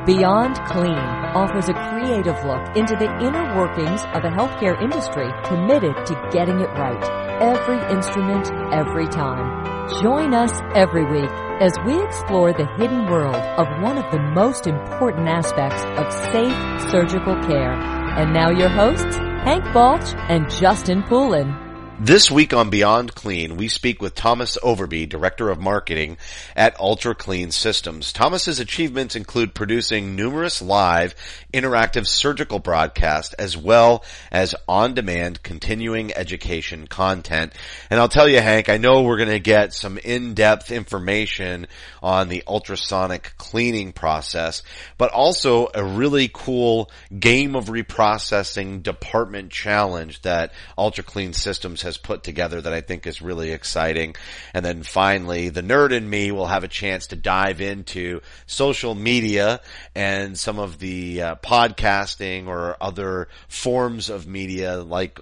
Beyond Clean offers a creative look into the inner workings of the healthcare industry committed to getting it right. Every instrument, every time. Join us every week as we explore the hidden world of one of the most important aspects of safe surgical care. And now your hosts, Hank Balch and Justin Poulin. This week on Beyond Clean, we speak with Thomas Overbey, Director of Marketing at Ultra Clean Systems. Thomas's achievements include producing numerous live, interactive surgical broadcasts, as well as on-demand continuing education content. And I'll tell you, Hank, I know we're going to get some in-depth information on the ultrasonic cleaning process, but also a really cool game of reprocessing department challenge that Ultra Clean Systems has put together that I think is really exciting. And then finally, the nerd in me will have a chance to dive into social media and some of the podcasting or other forms of media like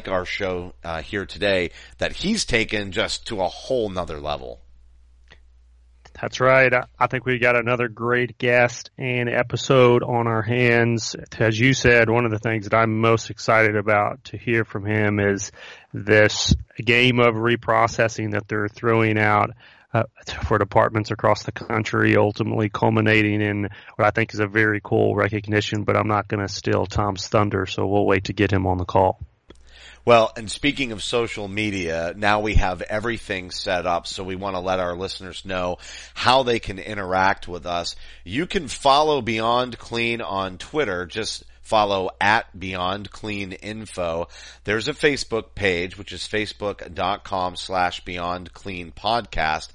our show here today that he's taken just to a whole nother level. That's right. I think we got another great guest and episode on our hands. As you said, one of the things that I'm most excited about to hear from him is this game of reprocessing that they're throwing out for departments across the country, ultimately culminating in what I think is a very cool recognition, but I'm not going to steal Tom's thunder, so we'll wait to get him on the call. Well, and speaking of social media, now we have everything set up, so we want to let our listeners know how they can interact with us. You can follow Beyond Clean on Twitter. Just follow at Beyond Clean Info. There's a Facebook page, which is facebook.com/Beyond Clean Podcast.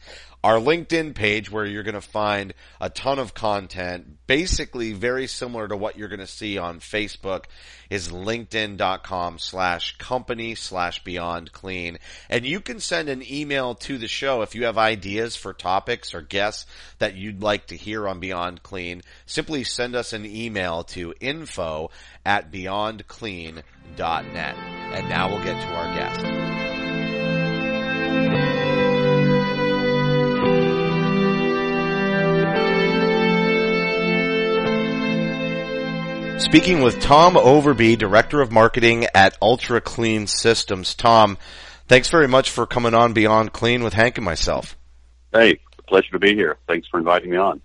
Our LinkedIn page, where you're going to find a ton of content, basically very similar to what you're going to see on Facebook, is linkedin.com/company/Beyond Clean. And you can send an email to the show if you have ideas for topics or guests that you'd like to hear on Beyond Clean. Simply send us an email to info@beyondclean.net. And now we'll get to our guest. Speaking with Tom Overbey, Director of Marketing at Ultra Clean Systems. Tom, thanks very much for coming on Beyond Clean with Hank and myself. Hey, pleasure to be here. Thanks for inviting me on.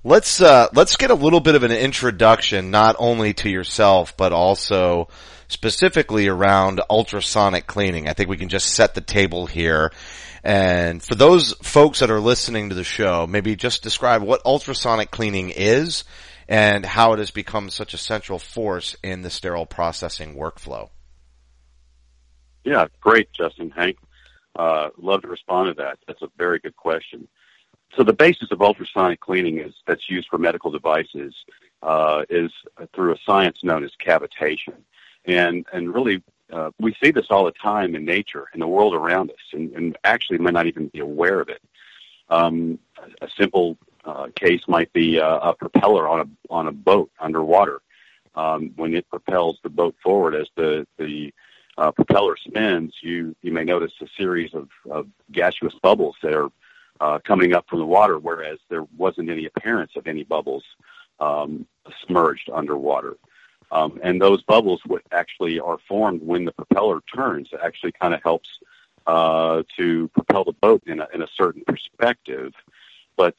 Let's get a little bit of an introduction, not only to yourself, but also specifically around ultrasonic cleaning. I think we can just set the table here. And for those folks that are listening to the show, maybe just describe what ultrasonic cleaning is and how it has become such a central force in the sterile processing workflow. Yeah, great, Justin, Hank. Love to respond to that. That's a very good question. So the basis of ultrasonic cleaning that's used for medical devices is through a science known as cavitation. And really, we see this all the time in nature, in the world around us, and actually might not even be aware of it. A simple case might be a propeller on a boat underwater. When it propels the boat forward as the propeller spins, you may notice a series of gaseous bubbles that are coming up from the water, whereas there wasn't any appearance of any bubbles submerged underwater. And those bubbles actually are formed when the propeller turns. It actually kind of helps to propel the boat in a certain perspective. But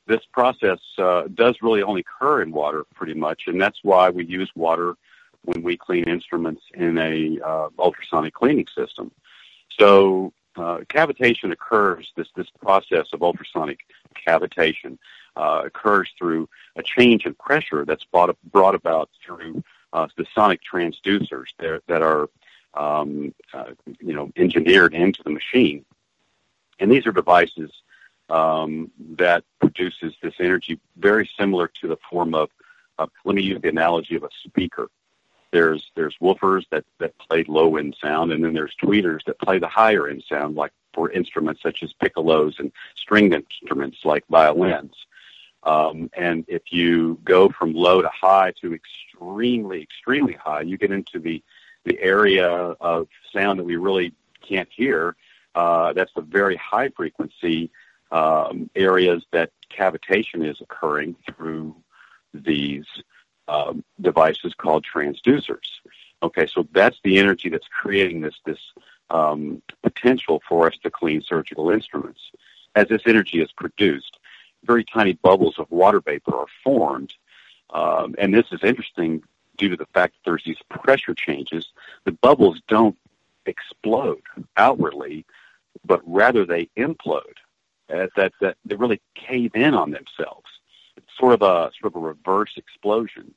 this process does really only occur in water pretty much, and that's why we use water when we clean instruments in a ultrasonic cleaning system. So cavitation occurs, this process of ultrasonic cavitation occurs through a change in pressure that's brought about through the sonic transducers that are engineered into the machine. And these are devices that produces this energy very similar to the form of, let me use the analogy of a speaker. There's woofers that play low-end sound, and then there's tweeters that play the higher-end sound, like for instruments such as piccolos and stringed instruments like violins. And if you go from low to high to extremely, extremely high, you get into the area of sound that we really can't hear. That's the very high frequency areas that cavitation is occurring through these devices called transducers. Okay, so that's the energy that's creating this potential for us to clean surgical instruments. As this energy is produced, very tiny bubbles of water vapor are formed, and this is interesting due to the fact that there's these pressure changes. The bubbles don't explode outwardly, but rather they implode. That they really cave in on themselves. It's sort of a reverse explosion,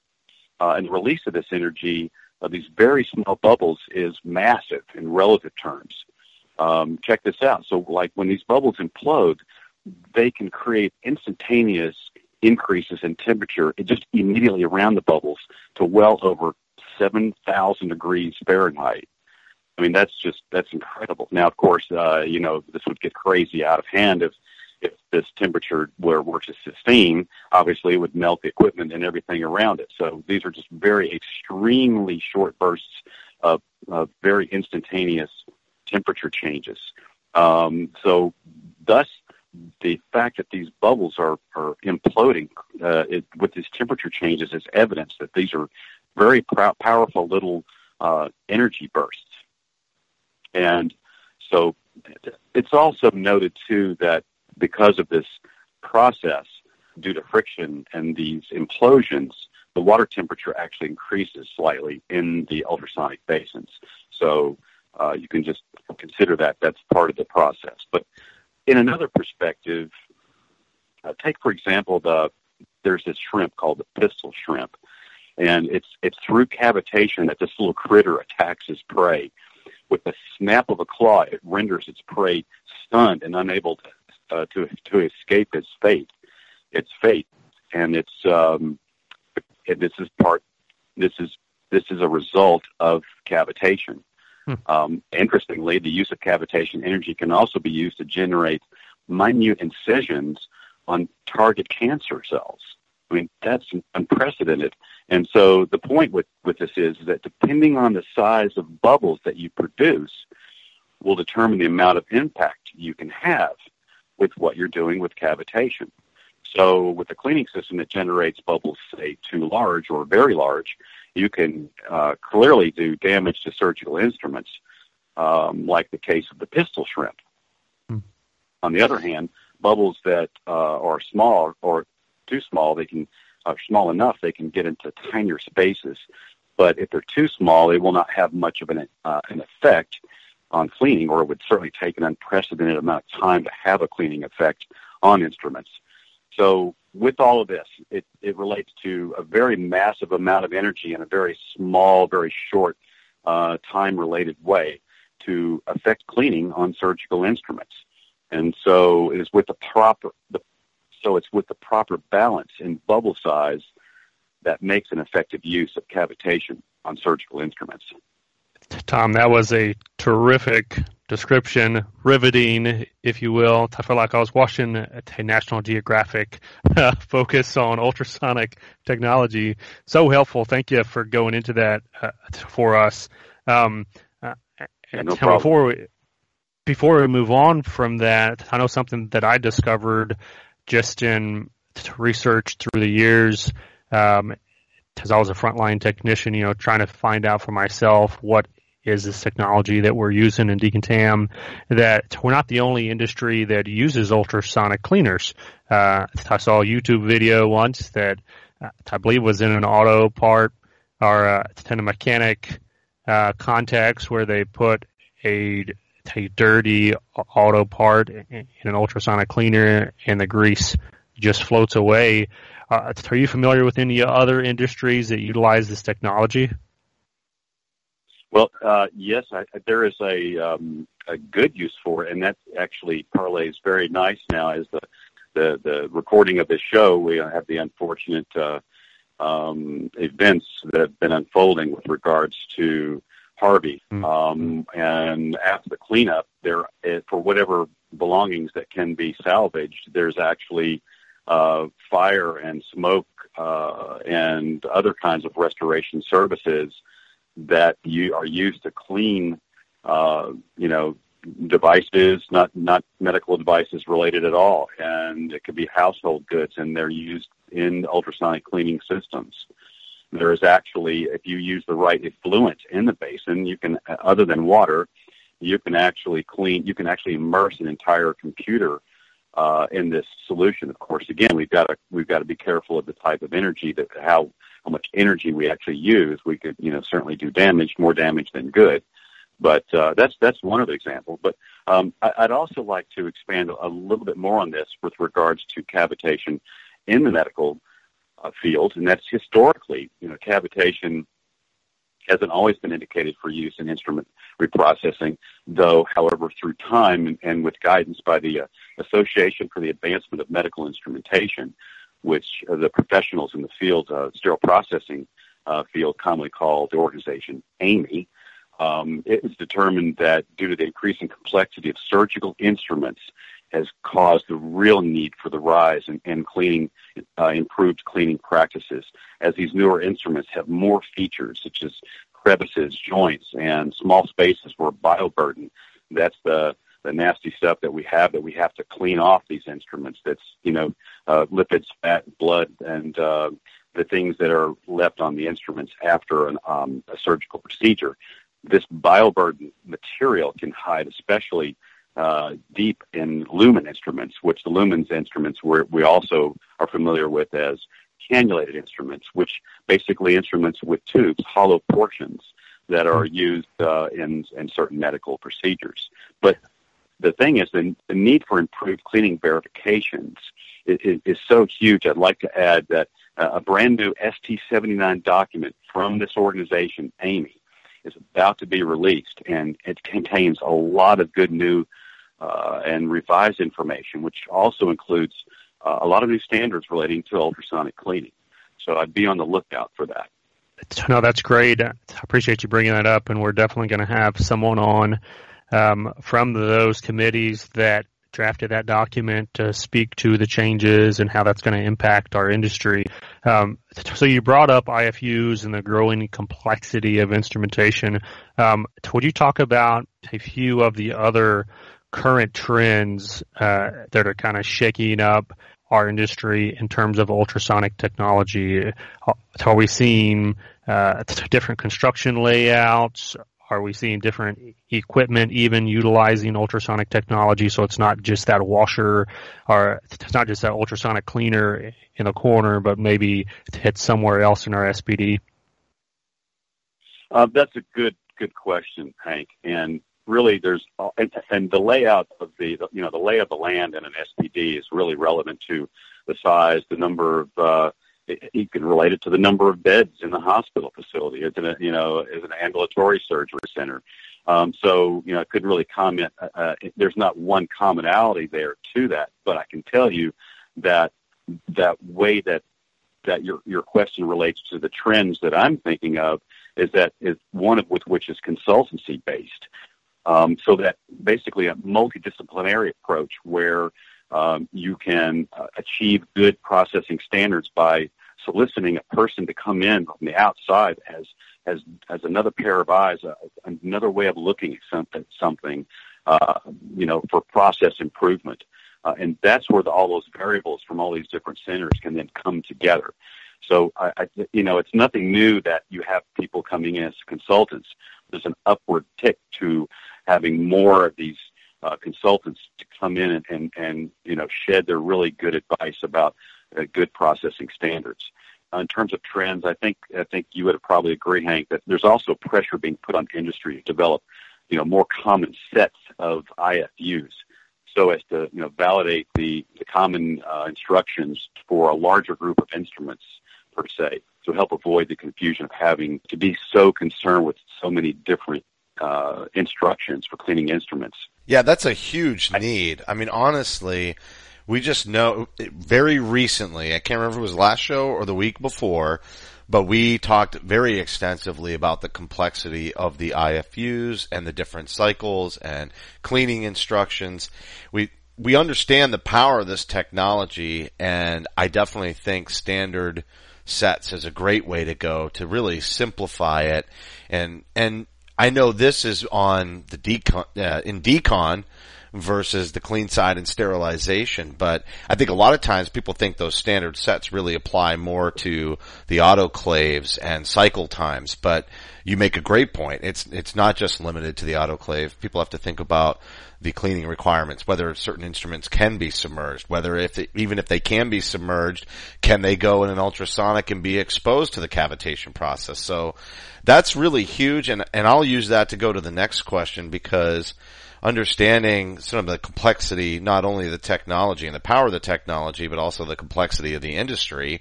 and the release of this energy of these very small bubbles is massive in relative terms. Check this out. So, like when these bubbles implode, they can create instantaneous increases in temperature just immediately around the bubbles to well over 7,000 degrees Fahrenheit. I mean, that's incredible. Now, of course, this would get crazy out of hand if this temperature were to sustain. Obviously, it would melt the equipment and everything around it. So these are just very extremely short bursts of very instantaneous temperature changes. So thus, the fact that these bubbles are imploding with these temperature changes is evidence that these are very powerful little energy bursts. And so it's also noted, too, that because of this process, due to friction and these implosions, the water temperature actually increases slightly in the ultrasonic basins. So you can just consider that that's part of the process. But in another perspective, take, for example, there's this shrimp called the pistol shrimp, and it's through cavitation that this little critter attacks its prey. With the snap of a claw, it renders its prey stunned and unable to escape its fate. And this is a result of cavitation. Interestingly, the use of cavitation energy can also be used to generate minute incisions on target cancer cells. I mean, that's unprecedented. And so the point with this is that depending on the size of bubbles that you produce will determine the amount of impact you can have with what you're doing with cavitation. So with a cleaning system that generates bubbles, say, too large or very large, you can clearly do damage to surgical instruments, like the case of the pistol shrimp. On the other hand, bubbles that are small or too small, they can small enough they can get into tinier spaces. But if they're too small, they will not have much of an effect on cleaning, or it would certainly take an unprecedented amount of time to have a cleaning effect on instruments. So with all of this, it relates to a very massive amount of energy in a very small, very short time-related way to affect cleaning on surgical instruments. And so it is with the proper balance in bubble size that makes an effective use of cavitation on surgical instruments. Tom, that was a terrific description, riveting, if you will. I feel like I was watching a National Geographic focus on ultrasonic technology. So helpful. Thank you for going into that for us. No problem. Before we move on from that, I know something that I discovered just in research through the years, because I was a frontline technician, trying to find out for myself what is this technology that we're using in decontam, that we're not the only industry that uses ultrasonic cleaners. I saw a YouTube video once that I believe was in an auto part or a mechanic context where they put a dirty auto part in an ultrasonic cleaner and the grease just floats away. Are you familiar with any other industries that utilize this technology? Well, yes, there is a good use for it, and that actually parlays very nice now as the recording of this show. We have the unfortunate events that have been unfolding with regards to Harvey. And after the cleanup, for whatever belongings that can be salvaged, there's actually fire and smoke and other kinds of restoration services that are used to clean, devices, not medical devices related at all, and it could be household goods, and they're used in ultrasonic cleaning systems. There is actually, if you use the right effluent in the basin, you can, other than water, you can actually immerse an entire computer in this solution. Of course, again, we've got to be careful of the type of energy how much energy we actually use. We could, certainly do more damage than good. But that's one of the examples. But I'd also like to expand a little bit more on this with regards to cavitation in the medical field, and that's historically, cavitation hasn't always been indicated for use in instrument reprocessing, though, however, through time and with guidance by the Association for the Advancement of Medical Instrumentation, which the professionals in the field, sterile processing field, commonly called the organization AMI, it was determined that due to the increasing complexity of surgical instruments has caused the real need for the rise in cleaning, improved cleaning practices, as these newer instruments have more features such as crevices, joints, and small spaces where bioburden, that's the nasty stuff that we have to clean off these instruments. That's, lipids, fat, blood, and the things that are left on the instruments after a surgical procedure. This bioburden material can hide especially deep in lumen instruments, which the lumens instruments we also are familiar with as cannulated instruments, which basically instruments with tubes, hollow portions that are used in certain medical procedures. But the thing is, the need for improved cleaning verifications is so huge. I'd like to add that a brand new ST79 document from this organization, AMI, is about to be released, and it contains a lot of good new and revised information, which also includes a lot of new standards relating to ultrasonic cleaning. So I'd be on the lookout for that. No, that's great. I appreciate you bringing that up, and we're definitely going to have someone on from those committees that drafted that document to speak to the changes and how that's going to impact our industry. So you brought up IFUs and the growing complexity of instrumentation. Would you talk about a few of the other current trends that are kind of shaking up our industry in terms of ultrasonic technology? Are we seeing different construction layouts? Are we seeing different equipment even utilizing ultrasonic technology? So it's not just that washer, or it's not just that ultrasonic cleaner in a corner, but maybe it's somewhere else in our SPD. That's a good question, Hank. And really, there's and the layout of the lay of the land in an SPD is really relevant to the size, the number of. You can relate it to the number of beds in the hospital facility. It's an ambulatory surgery center. So I couldn't really comment. There's not one commonality there to that, but I can tell you that way that your question relates to the trends that I'm thinking of is one of which is consultancy based. So that basically a multidisciplinary approach where you can achieve good processing standards by soliciting a person to come in from the outside as another pair of eyes, another way of looking at something, for process improvement. And that's where all those variables from all these different centers can then come together. So, it's nothing new that you have people coming in as consultants. There's an upward tick to having more of these consultants to come in and shed their really good advice about good processing standards. In terms of trends, I think you would probably agree, Hank, that there's also pressure being put on industry to develop, more common sets of IFUs, so as to validate the common instructions for a larger group of instruments per se, to help avoid the confusion of having to be so concerned with so many different instructions for cleaning instruments. Yeah, that's a huge need. I mean, honestly, we just know very recently, I can't remember if it was last show or the week before, but we talked very extensively about the complexity of the IFUs and the different cycles and cleaning instructions. We understand the power of this technology, and I definitely think standard sets is a great way to go to really simplify it. And I know this is on the in decon versus the clean side and sterilization, but I think a lot of times people think those standard sets really apply more to the autoclaves and cycle times, but you make a great point. It's not just limited to the autoclave. People have to think about the cleaning requirements, whether certain instruments can be submerged, even if they can be submerged, can they go in an ultrasonic and be exposed to the cavitation process? So that's really huge, and I'll use that to go to the next question, because understanding some of the complexity, not only the technology and the power of the technology, but also the complexity of the industry,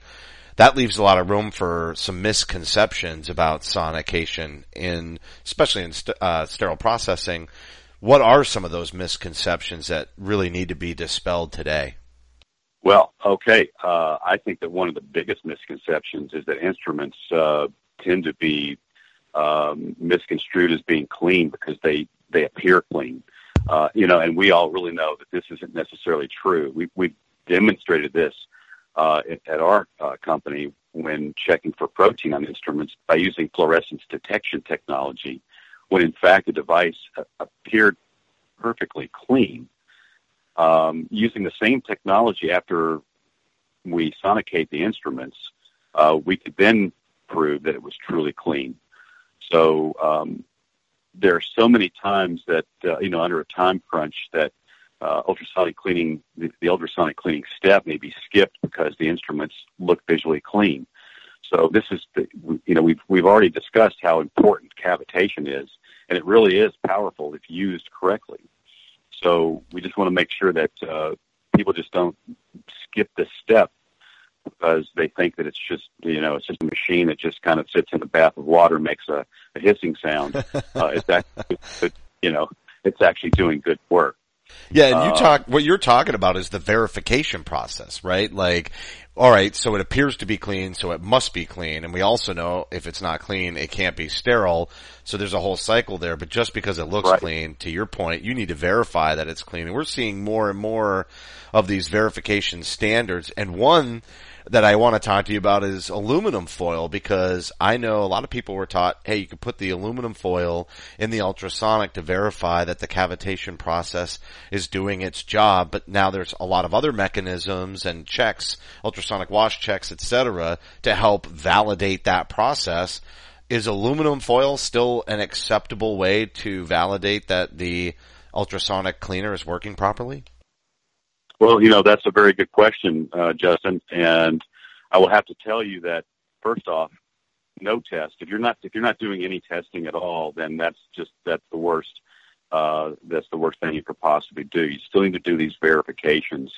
that leaves a lot of room for some misconceptions about sonication, especially in sterile processing. What are some of those misconceptions that really need to be dispelled today? Well, okay. I think that one of the biggest misconceptions is that instruments tend to be misconstrued as being clean because they appear clean. And we all really know that this isn't necessarily true. We've demonstrated this at our company when checking for protein on instruments by using fluorescence detection technology, when in fact the device appeared perfectly clean. Using the same technology after we sonicate the instruments, we could then prove that it was truly clean. So there are so many times that, under a time crunch that ultrasonic cleaning, the ultrasonic cleaning step may be skipped because the instruments look visually clean. So this is, we've already discussed how important cavitation is, and it really is powerful if used correctly. So we just want to make sure that people just don't skip this step because they think that it's just a machine that just kind of sits in a bath of water and makes a hissing sound. It's actually doing good work. Yeah, and what you're talking about is the verification process, right? Like, all right, so it appears to be clean, so it must be clean, and we also know if it's not clean, it can't be sterile. So there's a whole cycle there, but just because it looks clean, to your point, you need to verify that it's clean. And we're seeing more and more of these verification standards, and one that I want to talk to you about is aluminum foil, because I know a lot of people were taught, hey, you can put the aluminum foil in the ultrasonic to verify that the cavitation process is doing its job, but now there's a lot of other mechanisms and checks, ultrasonic wash checks, etc., to help validate that process. Is aluminum foil still an acceptable way to validate that the ultrasonic cleaner is working properly? Well, that's a very good question, Justin, and I will have to tell you that first off, no test. If you're not doing any testing at all, then that's the worst. That's the worst thing you could possibly do. You still need to do these verifications,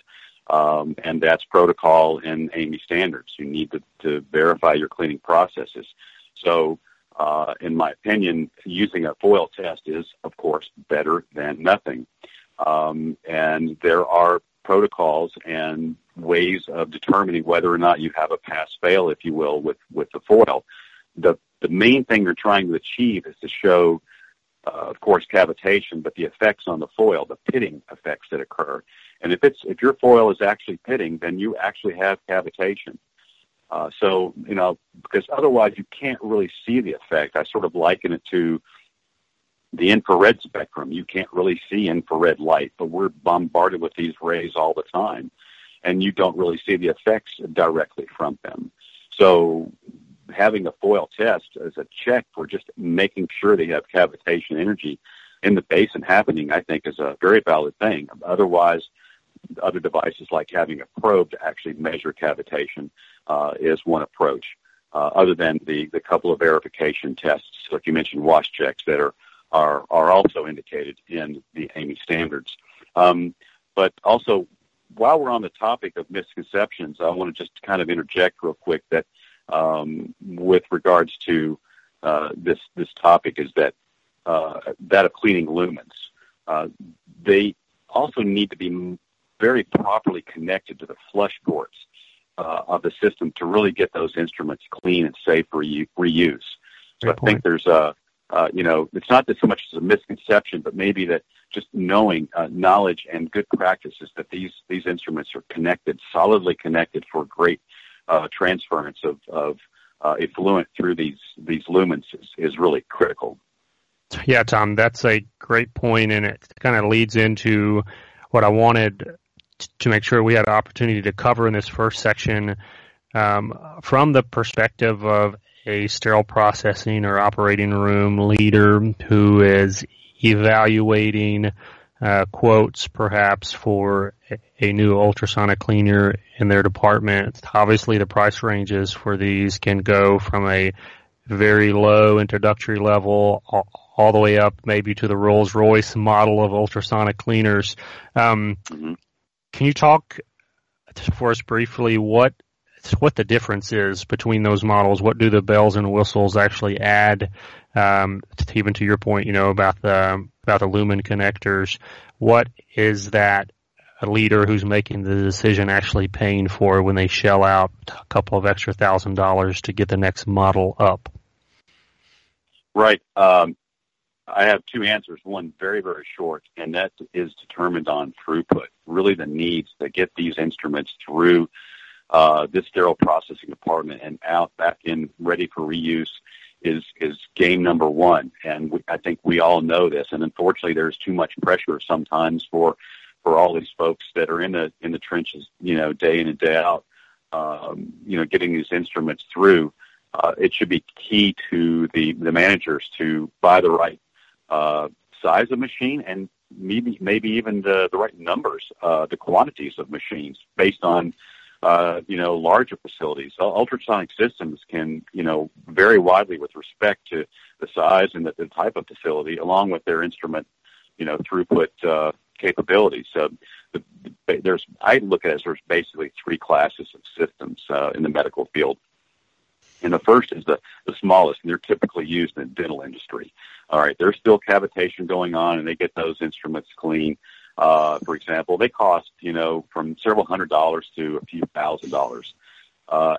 and that's protocol and AAMI standards. You need to verify your cleaning processes. So, in my opinion, using a foil test is, of course, better than nothing. And there are protocols and ways of determining whether or not you have a pass-fail, if you will, with the foil. The main thing you're trying to achieve is to show, of course, cavitation, but the effects on the foil, the pitting effects that occur. And if your foil is actually pitting, then you actually have cavitation. Because otherwise you can't really see the effect. I sort of liken it to the infrared spectrum. You can't really see infrared light, but we're bombarded with these rays all the time, and you don't really see the effects directly from them. So having a foil test as a check for just making sure that you have cavitation energy in the basin happening, I think is a very valid thing. Otherwise, other devices like having a probe to actually measure cavitation is one approach, other than the couple of verification tests, like you mentioned, wash checks that are also indicated in the AAMI standards. But also, while we're on the topic of misconceptions, I want to just kind of interject real quick that with regards to this topic is that of cleaning lumens. They also need to be very properly connected to the flush ports of the system to really get those instruments clean and safe for reuse. So I think there's it's not that so much as a misconception, but maybe that just knowing knowledge and good practices that these instruments are connected, solidly connected for great transference of effluent through these lumens is really critical. Yeah, Tom, that's a great point, and it kind of leads into what I wanted to make sure we had an opportunity to cover in this first section, from the perspective of a sterile processing or operating room leader who is evaluating quotes perhaps for a new ultrasonic cleaner in their department. Obviously, the price ranges for these can go from a very low introductory level all the way up maybe to the Rolls-Royce model of ultrasonic cleaners. Mm-hmm. Can you talk for us briefly what the difference is between those models? What do the bells and whistles actually add? Even to your point, about the lumen connectors, what is that a leader who's making the decision actually paying for when they shell out a couple of extra $1,000 to get the next model up? Right. I have two answers. One very, very short, and that is determined on throughput. Really, the needs that get these instruments through this sterile processing department and out back in ready for reuse is game number one. And I think we all know this. And unfortunately, there's too much pressure sometimes for all these folks that are in the trenches, day in and day out, getting these instruments through. It should be key to the managers to buy the right size of machine and maybe even the right numbers, the quantities of machines based on larger facilities. Ultrasonic systems can, vary widely with respect to the size and the type of facility, along with their instrument, throughput capabilities. So I look at it as there's basically three classes of systems in the medical field. And the first is the smallest, and they're typically used in the dental industry. All right, there's still cavitation going on, and they get those instruments clean. For example, they cost, from several $100s to a few $1,000.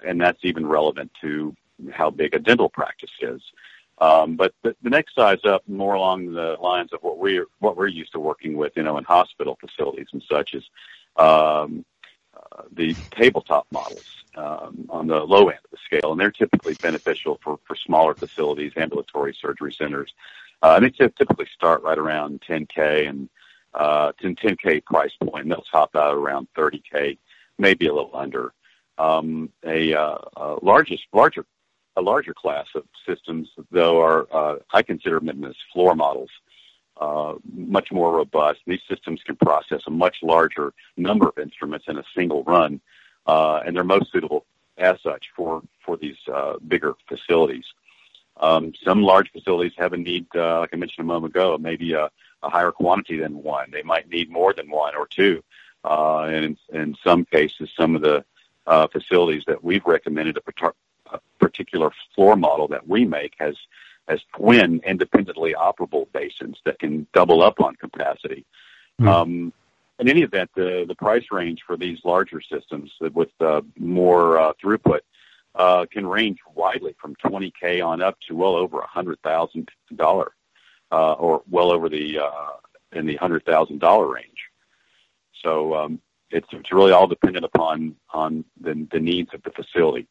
And that's even relevant to how big a dental practice is. But the next size up, more along the lines of what we're used to working with, in hospital facilities and such, is the tabletop models on the low end of the scale, and they're typically beneficial for smaller facilities, ambulatory surgery centers. And they typically start right around $10K and 10K price point, and they'll top out around $30K, maybe a little under. A larger class of systems, though, are I consider them as floor models, much more robust. These systems can process a much larger number of instruments in a single run, and they're most suitable as such for these bigger facilities. Some large facilities have a need, like I mentioned a moment ago, maybe a higher quantity than one. They might need more than one or two. And in some cases, some of the facilities that we've recommended, a particular floor model that we make has twin independently operable basins that can double up on capacity. Mm-hmm. In any event, the price range for these larger systems with more throughput can range widely from $20K on up to well over $100,000, or well over in the $100,000 range. So it's really all dependent upon the needs of the facility.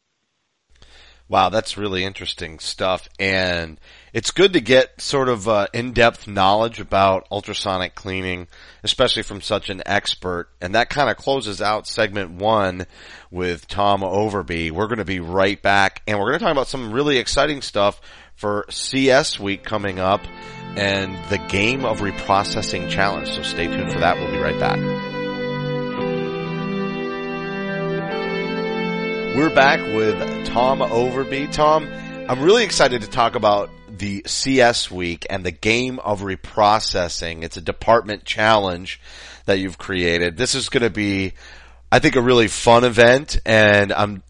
Wow, that's really interesting stuff, and it's good to get sort of in-depth knowledge about ultrasonic cleaning, especially from such an expert, and that kind of closes out segment one with Tom Overbey. We're going to be right back, and we're going to talk about some really exciting stuff for CS Week coming up and the Game of Reprocessing Challenge, so stay tuned for that. We'll be right back. We're back with Tom Overbey. Tom, I'm really excited to talk about the CS Week and the Game of Reprocessing. It's a department challenge that you've created. This is going to be, I think, a really fun event, and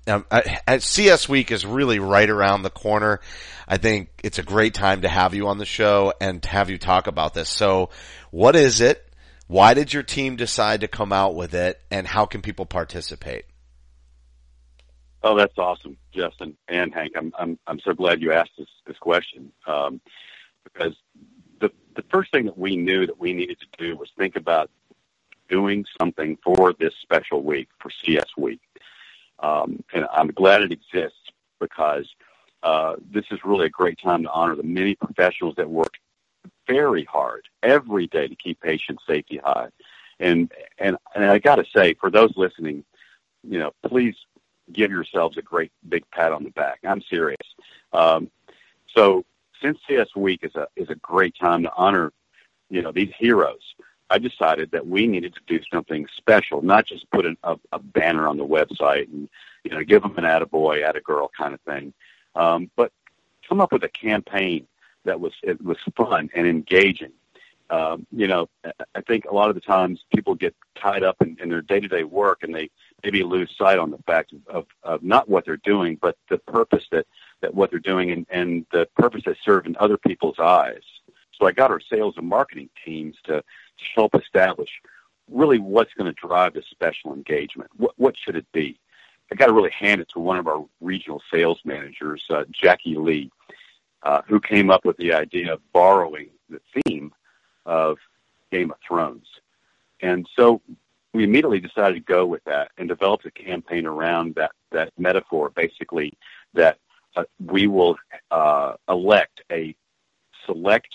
CS Week is really right around the corner. I think it's a great time to have you on the show and to have you talk about this. So, what is it? Why did your team decide to come out with it, and how can people participate? Oh, that's awesome, Justin and Hank. I'm so glad you asked this question, because the first thing that we knew that we needed to do was think about doing something for this special week, for CS Week. And I'm glad it exists, because this is really a great time to honor the many professionals that work very hard every day to keep patient safety high. And I got to say, for those listening, please give yourselves a great big pat on the back. I'm serious. So since CS Week is a great time to honor, these heroes, I decided that we needed to do something special, not just put a banner on the website and, give them an attaboy, attagirl kind of thing, but come up with a campaign that was fun and engaging. I think a lot of the times people get tied up in their day-to-day work, and they maybe lose sight on the fact of not what they're doing, but the purpose that what they're doing and the purpose that serves in other people's eyes. So I got our sales and marketing teams to help establish really what's going to drive this special engagement. What should it be? I got to really hand it to one of our regional sales managers, Jackie Lee, who came up with the idea of borrowing the theme of Game of Thrones. And so we immediately decided to go with that and developed a campaign around that metaphor, basically, that we will elect a select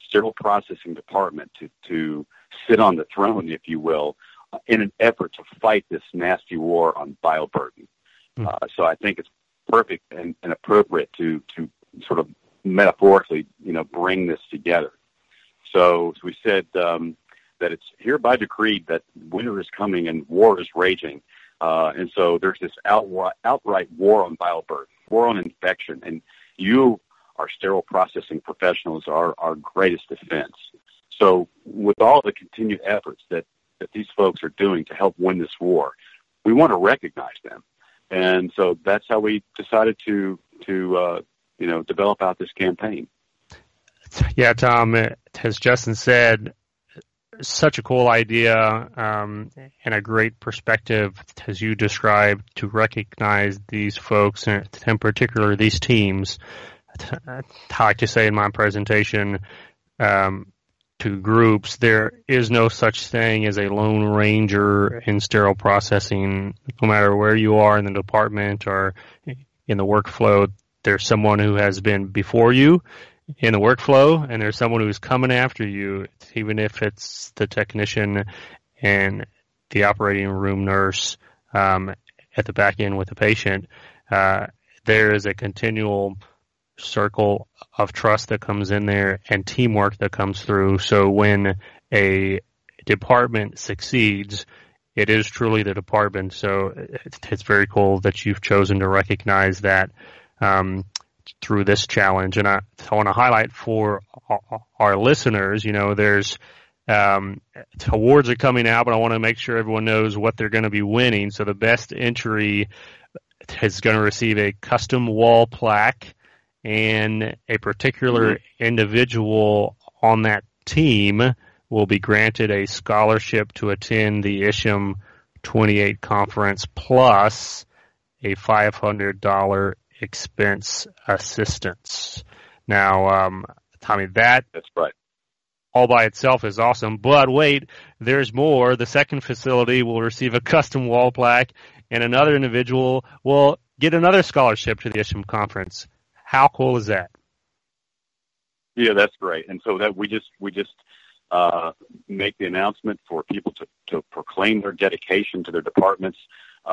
sterile processing department to sit on the throne, if you will, in an effort to fight this nasty war on bioburden. So I think it's perfect and appropriate to sort of metaphorically, bring this together. So as we said, that it's hereby decreed that winter is coming and war is raging. And so there's this outright war on bioburden, war on infection, and you, our sterile processing professionals, are our greatest defense. So with all the continued efforts that these folks are doing to help win this war, we want to recognize them. And so that's how we decided to develop out this campaign. Yeah, Tom, as Justin said, such a cool idea and a great perspective, as you described, to recognize these folks, and in particular these teams. I like to say in my presentation to groups, there is no such thing as a lone ranger in sterile processing. No matter where you are in the department or in the workflow, there's someone who has been before you in the workflow, and there's someone who's coming after you, even if it's the technician and the operating room nurse at the back end with the patient. There is a continual circle of trust that comes in there and teamwork that comes through. So when a department succeeds, it is truly the department. So it's very cool that you've chosen to recognize that through this challenge. And I want to highlight for our listeners, there's awards are coming out, but I want to make sure everyone knows what they're going to be winning. So the best entry is going to receive a custom wall plaque, and a particular individual on that team will be granted a scholarship to attend the ISHM 28 conference plus a $500 expense assistance. Now, Tommy, that's right. All by itself is awesome, but wait, there's more. The second facility will receive a custom wall plaque, and another individual will get another scholarship to the ISHM conference. How cool is that? Yeah, that's great. And so that we just make the announcement for people to proclaim their dedication to their departments.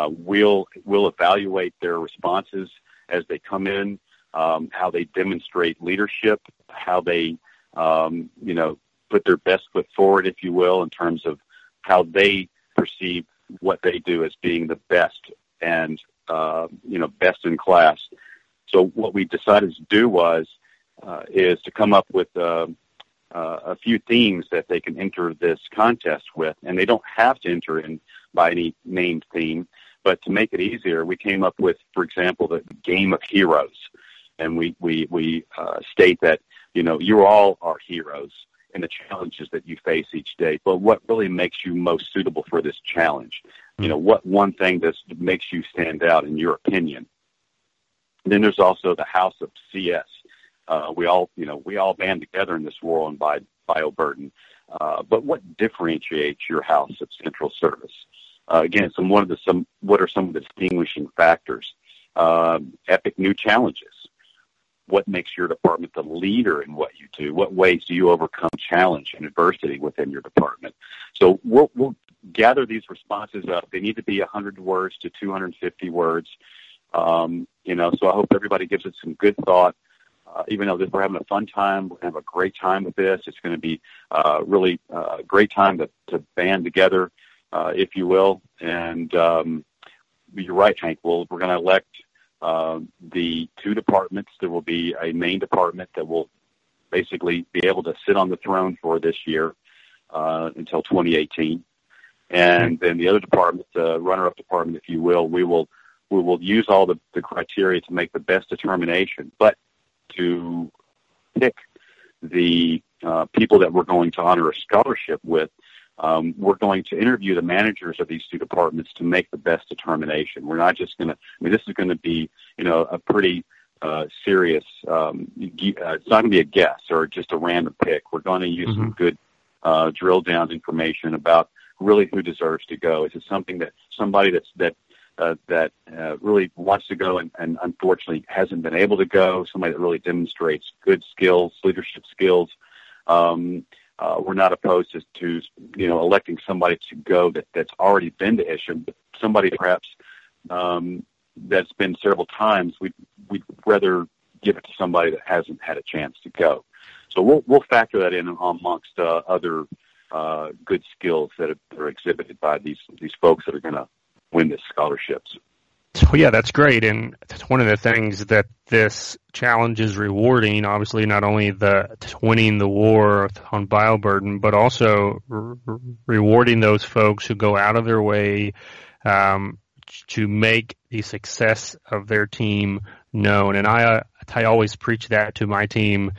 We'll evaluate their responses as they come in, how they demonstrate leadership, how they put their best foot forward, if you will, in terms of how they perceive what they do as being the best and best in class. So what we decided to do is to come up with a few themes that they can enter this contest with, and they don't have to enter in by any named theme, but to make it easier, we came up with, for example, the Game of Heroes, and we state that you all are heroes in the challenges that you face each day, but what really makes you most suitable for this challenge? What one thing that makes you stand out in your opinion? And then there's also the House of CS. We all band together in this war on bioburden. But what differentiates your house of central service? Again, what are some of the distinguishing factors? Epic new challenges. what makes your department the leader in what you do? What ways do you overcome challenge and adversity within your department? So we'll gather these responses up. They need to be 100 words to 250 words. So I hope everybody gives it some good thought. Even though we're having a fun time, we're going to have a great time with this. It's going to be really a great time to band together, if you will. And you're right, Hank. We're going to elect the two departments. There will be a main department that will basically be able to sit on the throne for this year until 2018. And then the other department, the runner-up department, if you will, we will use all the criteria to make the best determination. But to pick the people that we're going to honor a scholarship with, we're going to interview the managers of these two departments to make the best determination. We're not just going to, this is going to be, a pretty serious, it's not going to be a guess or just a random pick. We're going to use some good drill down information about really who deserves to go. Is it something that somebody that really wants to go and unfortunately hasn't been able to go, somebody that really demonstrates good skills, leadership skills? We're not opposed to electing somebody to go that's already been to Isham, but somebody perhaps that's been several times. We'd rather give it to somebody that hasn't had a chance to go. So we'll factor that in amongst other good skills that are exhibited by these folks that are going to win this scholarships. Well, yeah, that's great. And that's one of the things that this challenge is rewarding, obviously, not only the winning the war on bioburden, but also rewarding those folks who go out of their way to make the success of their team known. And I always preach that to my team,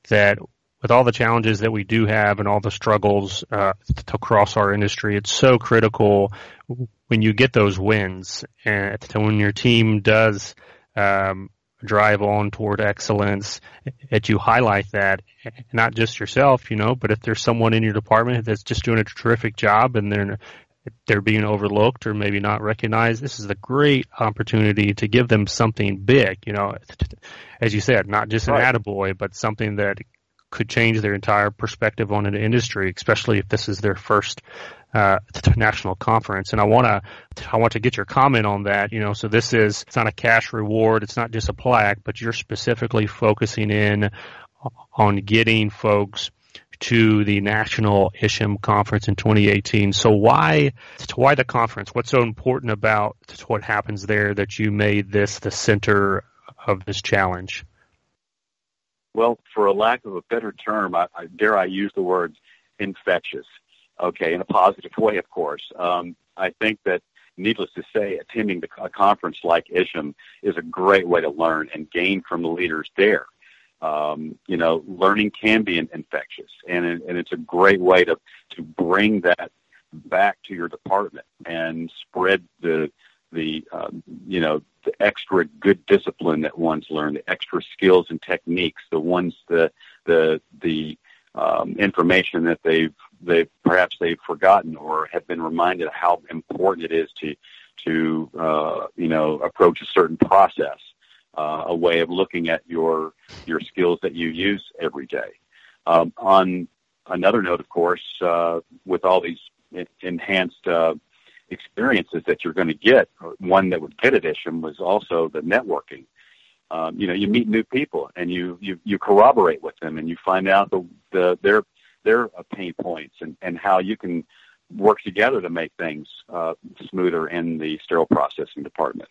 that with all the challenges that we do have and all the struggles across our industry, it's so critical when you get those wins and when your team does drive on toward excellence, that you highlight that, not just yourself, but if there's someone in your department that's just doing a terrific job and they're being overlooked or maybe not recognized, this is a great opportunity to give them something big, as you said, not just an attaboy, but something that could change their entire perspective on an industry, especially if this is their first national conference. And I want to get your comment on that. So it's not a cash reward, it's not just a plaque, but you're specifically focusing in on getting folks to the National Isham Conference in 2018. So why the conference? What's so important about what happens there that you made this the center of this challenge? Well, for a lack of a better term, I dare I use the word infectious, in a positive way, of course. I think that, needless to say, attending a conference like Isham is a great way to learn and gain from the leaders there. Learning can be infectious, and it's a great way to bring that back to your department and spread the extra good discipline that one's learned, the extra skills and techniques, the information that they've forgotten or have been reminded of how important it is to approach a certain process, a way of looking at your skills that you use every day. On another note, of course, with all these enhanced experiences that you're going to get, one that would get at Isham was also the networking. You meet new people and you corroborate with them and you find out their pain points and how you can work together to make things smoother in the sterile processing department.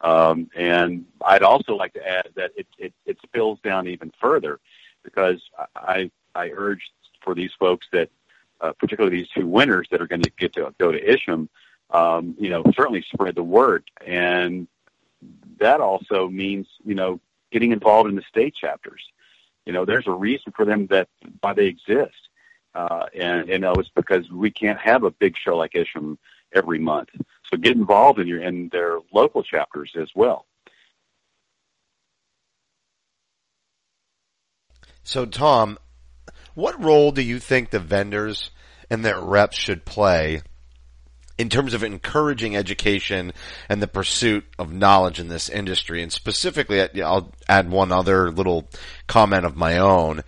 And I'd also like to add that it spills down even further, because I urge for these folks that, particularly these two winners that are going to get to go to Isham, certainly spread the word. And that also means, getting involved in the state chapters. There's a reason for them why they exist. And it's because we can't have a big show like Isham every month. So get involved in their local chapters as well. So, Tom, what role do you think the vendors and their reps should play in terms of encouraging education and the pursuit of knowledge in this industry. And specifically, I'll add one other little comment of my own.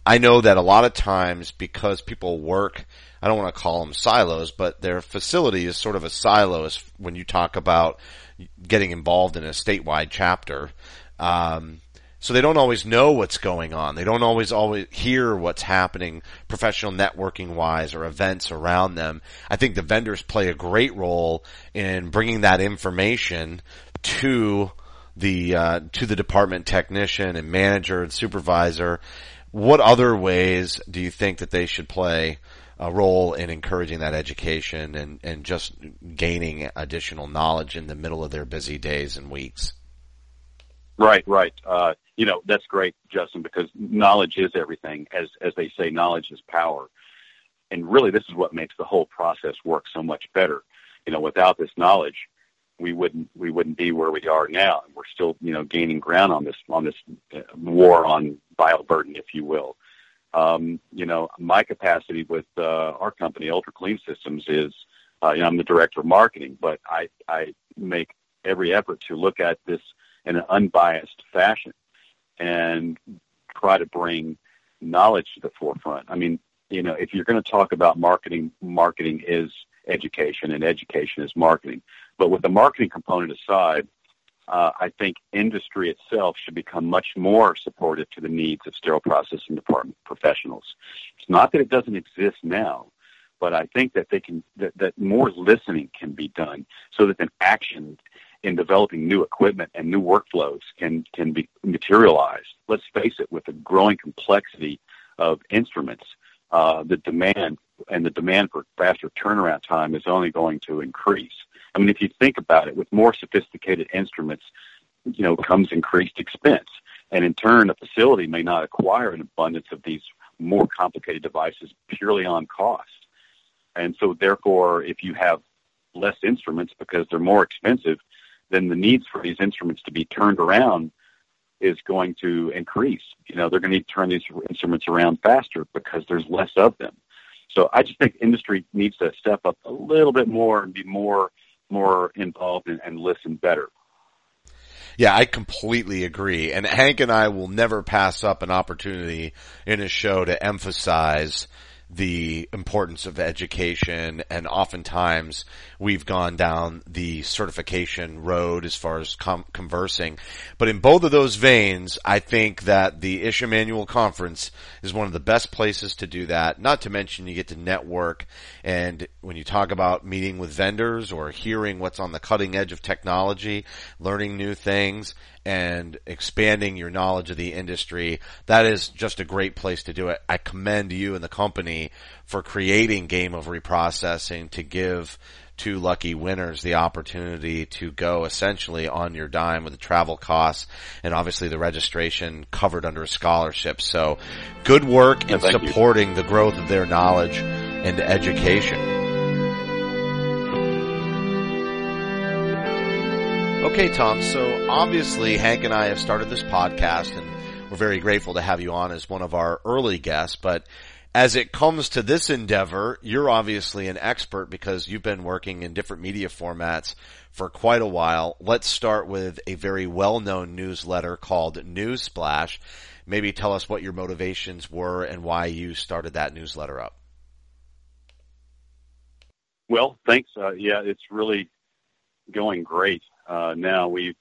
I know that a lot of times, because people work, I don't want to call them silos, but their facility is sort of a silo when you talk about getting involved in a statewide chapter. So they don't always know what's going on. They don't always hear what's happening professional networking wise or events around them. I think the vendors play a great role in bringing that information to the department technician and manager and supervisor. What other ways do you think that they should play a role in encouraging that education and just gaining additional knowledge in the middle of their busy days and weeks? Right. That's great, Justin, because knowledge is everything. As they say, knowledge is power. And really, this is what makes the whole process work so much better. Without this knowledge, we wouldn't be where we are now. We're still, gaining ground on this war on bioburden, if you will. My capacity with our company, Ultra Clean Systems, is I'm the director of marketing, but I make every effort to look at this in an unbiased fashion and try to bring knowledge to the forefront. I mean, if you're going to talk about marketing, marketing is education and education is marketing. But with the marketing component aside, I think industry itself should become much more supportive to the needs of sterile processing department professionals. It's not that it doesn't exist now, but I think that that more listening can be done so that an action in developing new equipment and new workflows can be materialized. Let's face it, with the growing complexity of instruments, the demand for faster turnaround time is only going to increase. I mean, if you think about it, with more sophisticated instruments, comes increased expense. And in turn, a facility may not acquire an abundance of these more complicated devices purely on cost. And so therefore, if you have less instruments because they're more expensive, then the needs for these instruments to be turned around is going to increase. They're going to need to turn these instruments around faster because there's less of them. So I just think industry needs to step up a little bit more and be more involved and listen better. Yeah, I completely agree. And Hank and I will never pass up an opportunity in a show to emphasize the importance of education, and oftentimes we've gone down the certification road as far as conversing. But in both of those veins, I think that the Isham Annual Conference is one of the best places to do that. Not to mention you get to network, and when you talk about meeting with vendors or hearing what's on the cutting edge of technology, learning new things, and expanding your knowledge of the industry, that is just a great place to do it. I commend you and the company for creating Game of Reprocessing to give two lucky winners the opportunity to go essentially on your dime with the travel costs and obviously the registration covered under a scholarship. So good work in supporting the growth of their knowledge and education. Okay, Tom, so obviously Hank and I have started this podcast, and we're very grateful to have you on as one of our early guests, but as it comes to this endeavor, you're obviously an expert because you've been working in different media formats for quite a while. Let's start with a very well-known newsletter called Newsflash. Maybe tell us what your motivations were and why you started that newsletter up. Well, thanks. It's really going great. Now we've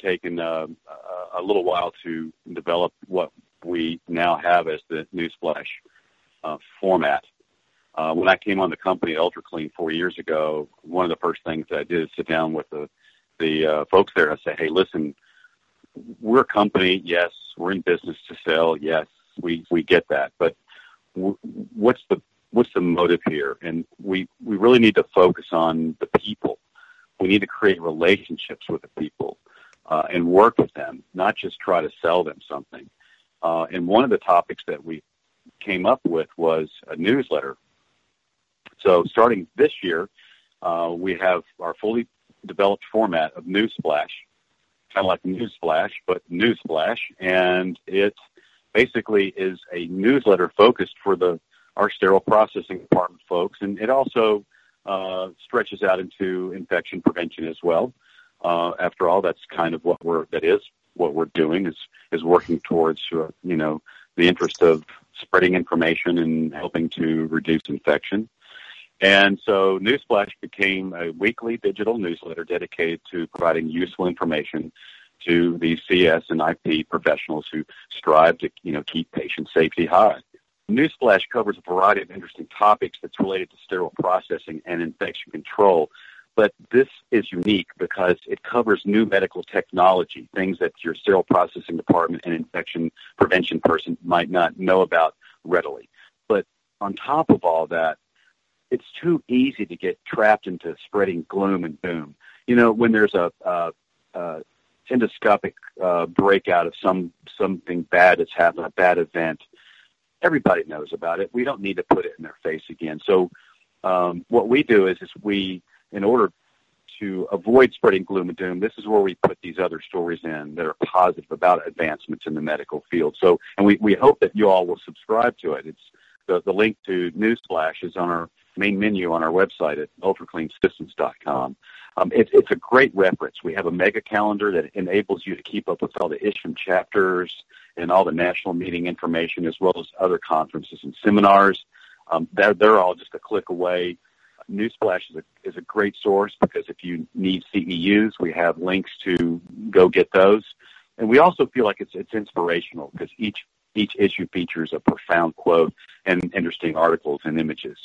taken a little while to develop what we now have as the Newsflash format. When I came on the company at UltraClean 4 years ago, one of the first things that I did is sit down with the folks there and say, hey, listen, we're a company. Yes, we're in business to sell. Yes, we get that. But what's the motive here? And we really need to focus on the people. We need to create relationships with the people and work with them, not just try to sell them something. And one of the topics that we came up with was a newsletter. So starting this year, we have our fully developed format of Newsflash, kind of like Newsflash, but Newsflash. And it basically is a newsletter focused for our sterile processing department folks. And it also stretches out into infection prevention as well. After all, that's kind of what we're doing is working towards, the interest of spreading information and helping to reduce infection. And so Newsflash became a weekly digital newsletter dedicated to providing useful information to these CS and IP professionals who strive to, keep patient safety high. Newsflash covers a variety of interesting topics that's related to sterile processing and infection control. But this is unique because it covers new medical technology, things that your sterile processing department and infection prevention person might not know about readily. But on top of all that, it's too easy to get trapped into spreading gloom and doom. When there's a endoscopic breakout of something bad that's happened, a bad event, everybody knows about it. We don't need to put it in their face again. So what we do is we, in order to avoid spreading gloom and doom, this is where we put these other stories in that are positive about advancements in the medical field. So, and we hope that you all will subscribe to it. It's the link to Newsflash is on our main menu on our website at ultracleansystems.com. It's a great reference. We have a mega calendar that enables you to keep up with all the ISHM chapters and all the national meeting information, as well as other conferences and seminars. They're all just a click away. Newsflash is a great source because if you need CEUs, we have links to go get those. And we also feel like it's inspirational because each issue features a profound quote and interesting articles and images.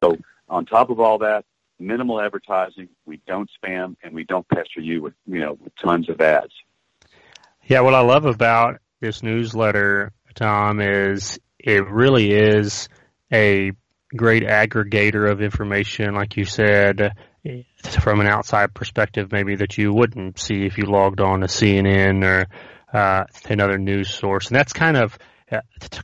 So on top of all that, minimal advertising, we don't spam, and we don't pester you with tons of ads. Yeah, what I love about this newsletter, Tom, is it really is a great aggregator of information, like you said, from an outside perspective, maybe that you wouldn't see if you logged on to CNN or another news source. And that's kind of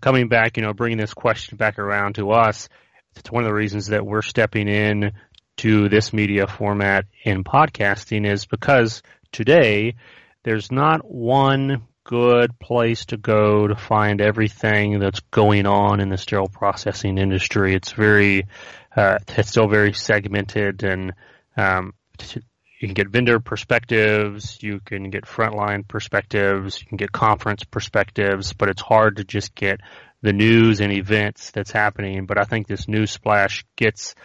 coming back, bringing this question back around to us. It's one of the reasons that we're stepping in to this media format in podcasting is because today there's not one good place to go to find everything that's going on in the sterile processing industry. It's still very segmented, and you can get vendor perspectives, you can get frontline perspectives, you can get conference perspectives, but it's hard to just get the news and events that's happening. But I think this Newsflash gets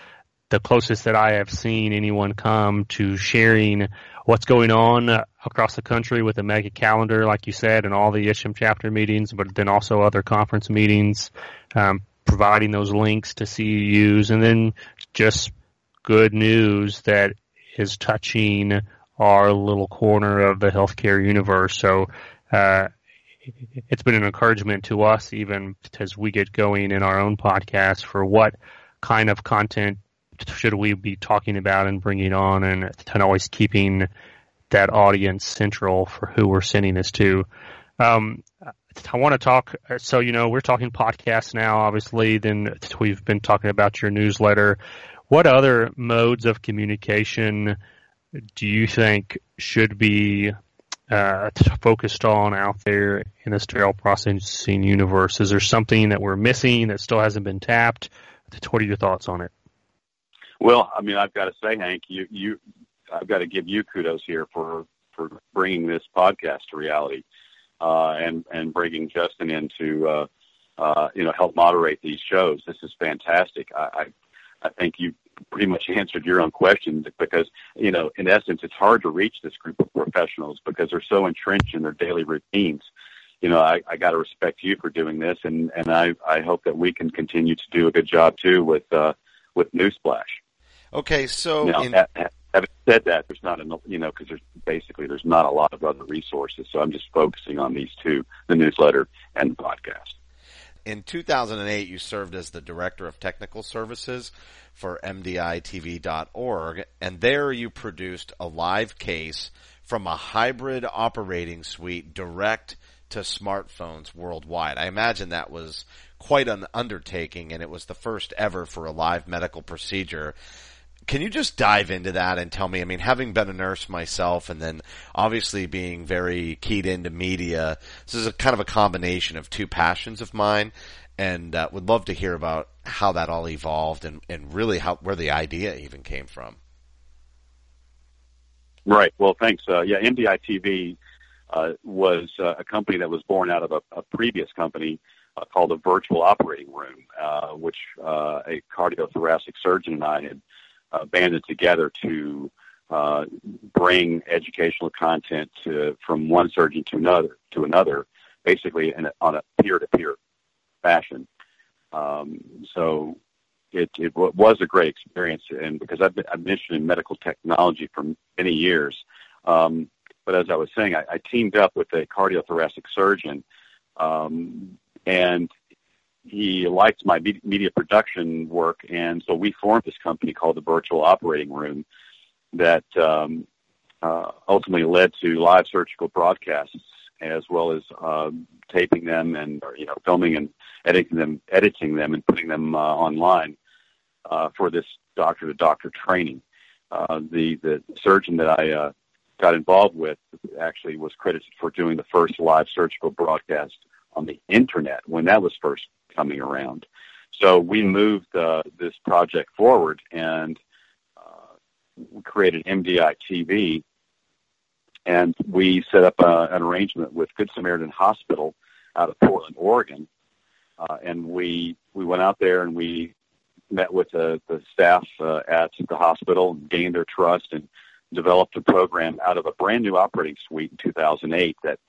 the closest that I have seen anyone come to sharing what's going on across the country with the mega calendar, like you said, and all the ISHM chapter meetings, but then also other conference meetings, providing those links to CEUs, and then just good news that is touching our little corner of the healthcare universe. So it's been an encouragement to us, even as we get going in our own podcast, for what kind of content should we be talking about and bringing on, and always keeping that audience central for who we're sending this to. I want to talk, so, we're talking podcasts now, obviously, then we've been talking about your newsletter. What other modes of communication do you think should be focused on out there in the sterile processing universe? Is there something that we're missing that still hasn't been tapped? What are your thoughts on it? Well, I've got to say, Hank, I've got to give you kudos here for bringing this podcast to reality, and bringing Justin in to help moderate these shows. This is fantastic. I think you pretty much answered your own question because, in essence, it's hard to reach this group of professionals because they're so entrenched in their daily routines. I got to respect you for doing this, and I hope that we can continue to do a good job too with Newsflash. Okay, so now, having said that, there's not enough, because there's not a lot of other resources. So I'm just focusing on these two: the newsletter and the podcast. In 2008, you served as the Director of Technical Services for MDITV.org, and there you produced a live case from a hybrid operating suite direct to smartphones worldwide. I imagine that was quite an undertaking, and it was the first ever for a live medical procedure. Can you just dive into that and tell me, I mean, having been a nurse myself and then obviously being very keyed into media, this is a kind of a combination of two passions of mine, and would love to hear about how that all evolved and really where the idea even came from. Right. Well, thanks. MDI-TV was a company that was born out of a previous company called the Virtual Operating Room, which a cardiothoracic surgeon and I had banded together to bring educational content from one surgeon to another, basically on a peer-to-peer fashion. So it was a great experience, and because I've been interested in medical technology for many years. But as I was saying, I teamed up with a cardiothoracic surgeon, and he liked my media production work, and so we formed this company called the Virtual Operating Room that ultimately led to live surgical broadcasts, as well as taping them and filming and editing them and putting them online for this doctor-to-doctor training. The surgeon that I got involved with actually was credited for doing the first live surgical broadcast on the internet when that was first coming around. So we moved this project forward, and we created MDI TV, and we set up an arrangement with Good Samaritan Hospital out of Portland, Oregon, and we went out there and we met with the staff at the hospital and gained their trust and developed a program out of a brand new operating suite in 2008 that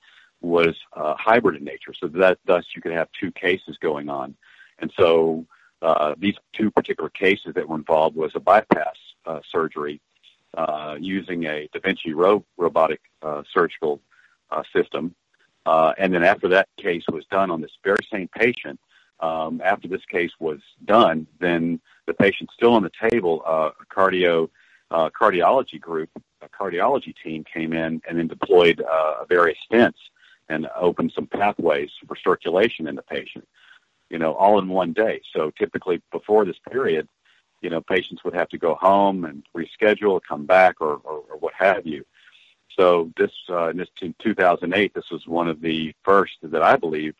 was hybrid in nature, so that thus you could have two cases going on. And so these two particular cases that were involved was a bypass surgery using a Da Vinci robotic surgical system. And then after that case was done on this very same patient, after this case was done, then the patient's still on the table, a cardiology group, a cardiology team came in and then deployed various stents and opened some pathways for circulation in the patient, all in one day. So typically before this period, patients would have to go home and reschedule, come back, or what have you. So in 2008, this was one of the first that I believe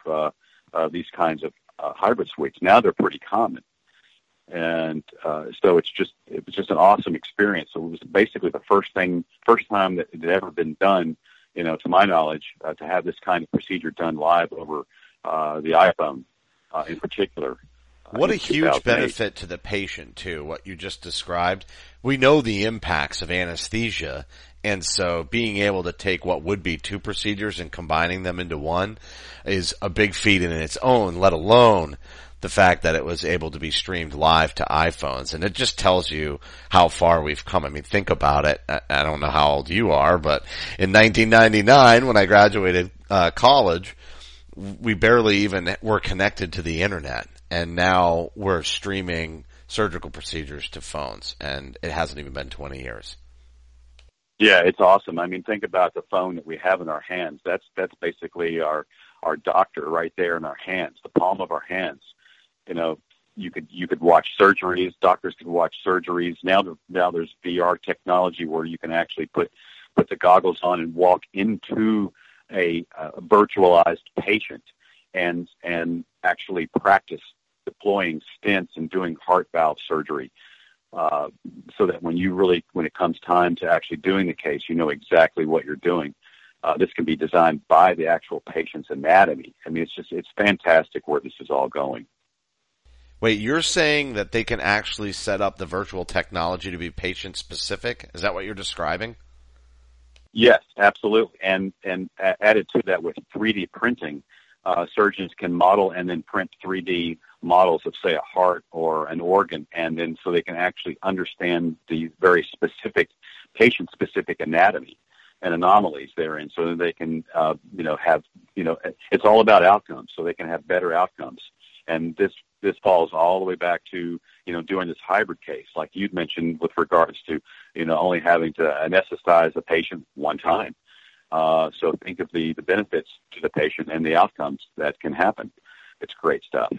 these kinds of hybrid suites. Now they're pretty common. And so it was just an awesome experience. So it was basically the first time that it had ever been done, to my knowledge, to have this kind of procedure done live over the iPhone in particular. What a huge benefit to the patient, too, what you just described. We know the impacts of anesthesia, and so being able to take what would be two procedures and combining them into one is a big feat in its own, let alone the fact that it was able to be streamed live to iPhones. And it just tells you how far we've come. I mean, think about it. I don't know how old you are, but in 1999, when I graduated college, we barely even were connected to the internet. And now we're streaming surgical procedures to phones, and it hasn't even been 20 years. Yeah, it's awesome. I mean, think about the phone that we have in our hands. That's basically our doctor right there in our hands, the palm of our hands. You could watch surgeries. Doctors could watch surgeries. Now there's VR technology where you can actually put the goggles on and walk into a virtualized patient and actually practice deploying stents and doing heart valve surgery, so that when it comes time to actually doing the case, you know exactly what you're doing. This can be designed by the actual patient's anatomy. I mean, it's fantastic where this is all going. Wait, you're saying that they can actually set up the virtual technology to be patient-specific? Is that what you're describing? Yes, absolutely. And added to that with 3D printing, surgeons can model and then print 3D models of, say, a heart or an organ, and then so they can actually understand the very specific, patient-specific anatomy and anomalies therein, so that they can, it's all about outcomes, so they can have better outcomes. And this falls all the way back to, doing this hybrid case, like you'd mentioned with regards to, only having to anesthetize a patient one time. So think of the benefits to the patient and the outcomes that can happen. It's great stuff.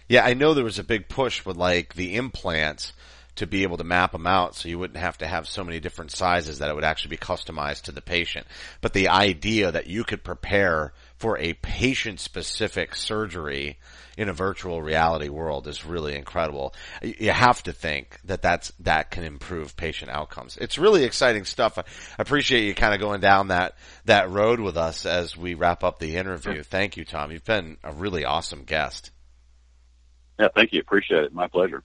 Yeah, I know there was a big push with the implants to be able to map them out so you wouldn't have to have so many different sizes that it would actually be customized to the patient. But the idea that you could prepare for a patient-specific surgery in a virtual reality world is really incredible. You have to think that that can improve patient outcomes. It's really exciting stuff. I appreciate you kind of going down that road with us as we wrap up the interview. Thank you, Tom. You've been a really awesome guest. Yeah, thank you. Appreciate it. My pleasure.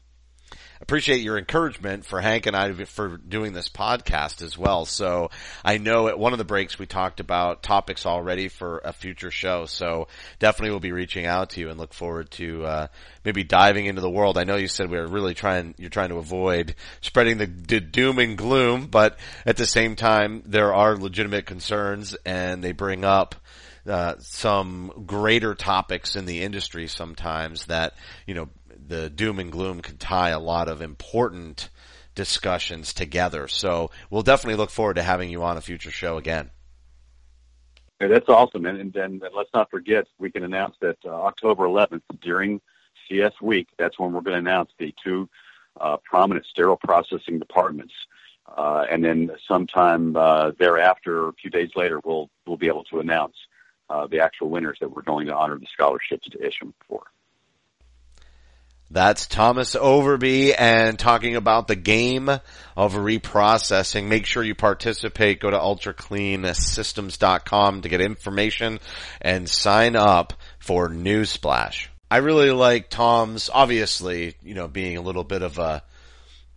Appreciate your encouragement for Hank and I for doing this podcast as well. So I know at one of the breaks we talked about topics already for a future show. So definitely we'll be reaching out to you and look forward to maybe diving into the world. I know you said you're trying to avoid spreading the doom and gloom, but at the same time there are legitimate concerns and they bring up some greater topics in the industry sometimes that, the doom and gloom can tie a lot of important discussions together. So we'll definitely look forward to having you on a future show again. Hey, that's awesome. And let's not forget, we can announce that October 11th during CS Week, that's when we're going to announce the two prominent sterile processing departments. And then sometime thereafter, a few days later, we'll be able to announce the actual winners that we're going to honor the scholarships to issue for. That's Thomas Overbey and talking about the game of reprocessing. Make sure you participate. Go to ultracleansystems.com to get information and sign up for Newsplash. I really like Tom's, obviously, being a little bit of a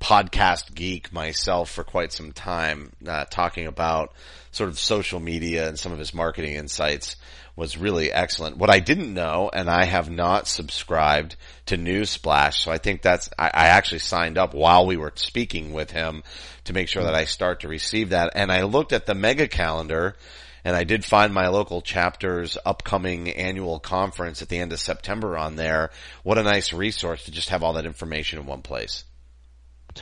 podcast geek myself for quite some time, talking about sort of social media and some of his marketing insights was really excellent. What I didn't know, and I have not subscribed to Newsplash, so I think I actually signed up while we were speaking with him to make sure that I start to receive that. And I looked at the mega calendar, and I did find my local chapter's upcoming annual conference at the end of September on there. What a nice resource to just have all that information in one place.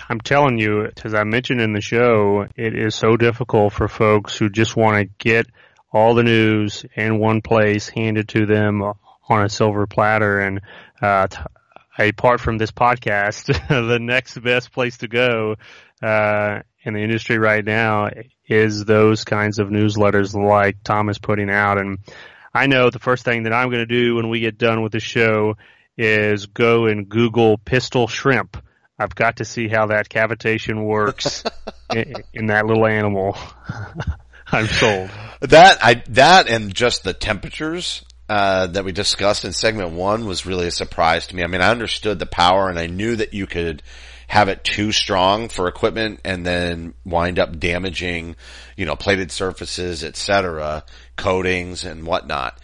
I'm telling you, as I mentioned in the show, it is so difficult for folks who just want to get all the news in one place handed to them on a silver platter. And apart from this podcast, the next best place to go in the industry right now is those kinds of newsletters like Tom is putting out. And I know the first thing that I'm going to do when we get done with the show is go and Google pistol shrimp. I've got to see how that cavitation works in that little animal. I'm sold. That and just the temperatures that we discussed in segment 1 was really a surprise to me. I mean, I understood the power and I knew that you could have it too strong for equipment and then wind up damaging, plated surfaces, etc., coatings and whatnot.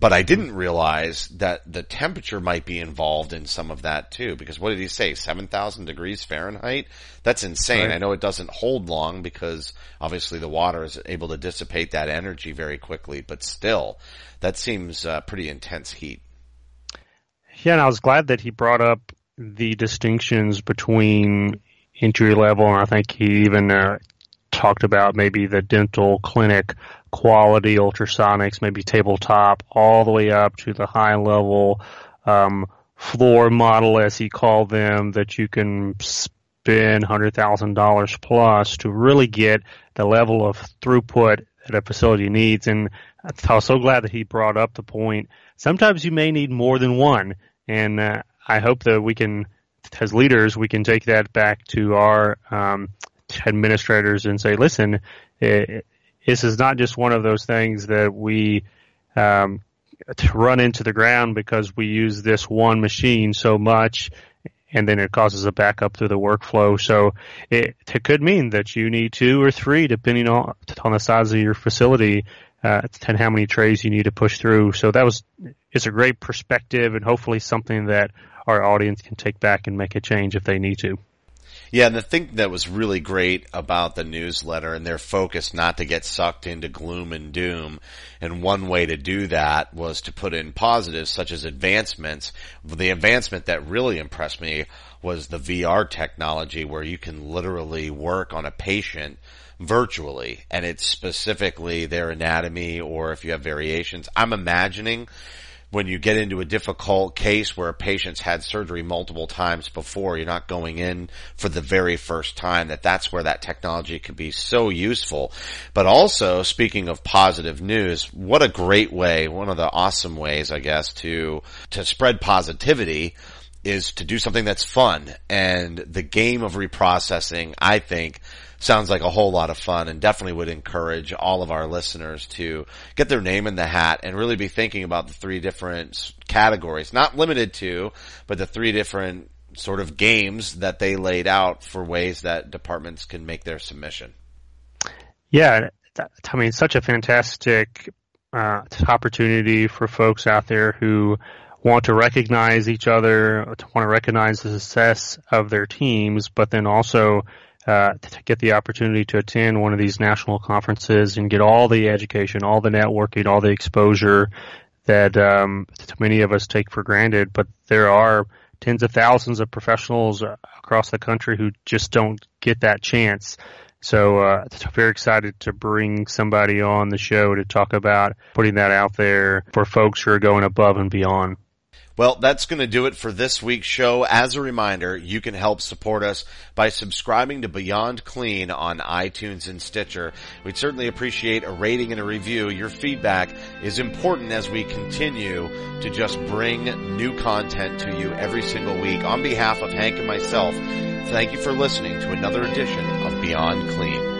But I didn't realize that the temperature might be involved in some of that too, because what did he say? 7,000 degrees Fahrenheit? That's insane. Right. I know it doesn't hold long because obviously the water is able to dissipate that energy very quickly, but still, that seems pretty intense heat. Yeah, and I was glad that he brought up the distinctions between entry level, and I think he even talked about maybe the dental clinic quality ultrasonics, maybe tabletop, all the way up to the high level floor model, as he called them, that you can spend $100,000 plus to really get the level of throughput that a facility needs. And I was so glad that he brought up the point. Sometimes you may need more than one, and I hope that we can, as leaders, we can take that back to our administrators and say, listen, this is not just one of those things that we run into the ground because we use this one machine so much and then it causes a backup through the workflow. So it could mean that you need 2 or 3, depending on the size of your facility, and how many trays you need to push through. So it's a great perspective and hopefully something that our audience can take back and make a change if they need to. Yeah, and the thing that was really great about the newsletter and their focus not to get sucked into gloom and doom, and one way to do that was to put in positives such as advancements. The advancement that really impressed me was the VR technology where you can literally work on a patient virtually, and it's specifically their anatomy or if you have variations. I'm imagining when you get into a difficult case where a patient's had surgery multiple times before, you're not going in for the very first time, that's where that technology can be so useful. But also, speaking of positive news, what a great way, one of the awesome ways, I guess, to spread positivity is to do something that's fun. And the game of reprocessing, I think, sounds like a whole lot of fun, and definitely would encourage all of our listeners to get their name in the hat and really be thinking about the 3 different categories, not limited to, but the 3 different sort of games that they laid out for ways that departments can make their submission. Yeah, I mean, such a fantastic opportunity for folks out there who want to recognize each other, want to recognize the success of their teams, but then also to get the opportunity to attend one of these national conferences and get all the education, all the networking, all the exposure that many of us take for granted. But there are tens of thousands of professionals across the country who just don't get that chance. So very excited to bring somebody on the show to talk about putting that out there for folks who are going above and beyond. Well, that's going to do it for this week's show. As a reminder, you can help support us by subscribing to Beyond Clean on iTunes and Stitcher. We'd certainly appreciate a rating and a review. Your feedback is important as we continue to just bring new content to you every single week. On behalf of Hank and myself, thank you for listening to another edition of Beyond Clean.